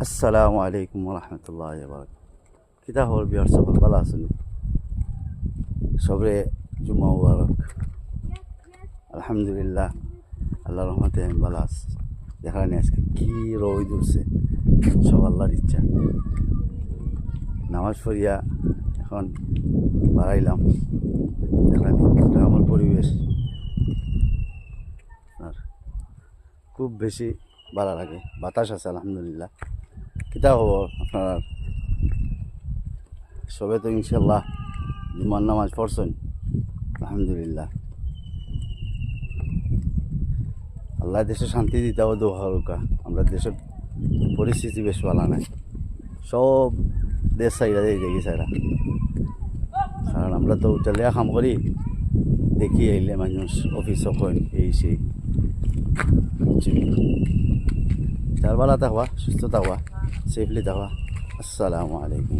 আসসালামু আলাইকুম রহমতুল্লাহ বারক। কিতা খবর বিহার সকল ভালো আছেন? সবরে জুম্মা মুবারক। আলহামদুলিল্লাহ, আল্লাহর রহমতে আমি ভালো আছি। দেখানি আজকে কি রোদ উঠছে, সব আল্লাহর ইচ্ছা। নামাজ পড়িয়া এখন বাড়াইলাম। দেখানি আমার পরিবেশ আর খুব বেশি ভালো লাগে, বাতাস আছে আলহামদুলিল্লাহ। কিতা খবর আপনার? সবে তো ইনশাল্লাহ জুমার নামাজ পড়ছেন? আলহামদুলিল্লাহ। আল্লাহ দেশে শান্তি দিতে হবে, দোয়া হরকা। আমরা দেশের পরিস্থিতি বেশ ভালো নাই, সব দেশ সাইডা যাই দেখি সাইরা। কারণ আমরা তো উঠালিয়া কাম করি, দেখি আইলে মানুষ অফিস করেন এই সেই। তার ভালো থাকবা, সুস্থ থাকবা, সেফলি থাকবা। আসসালামু আলাইকুম।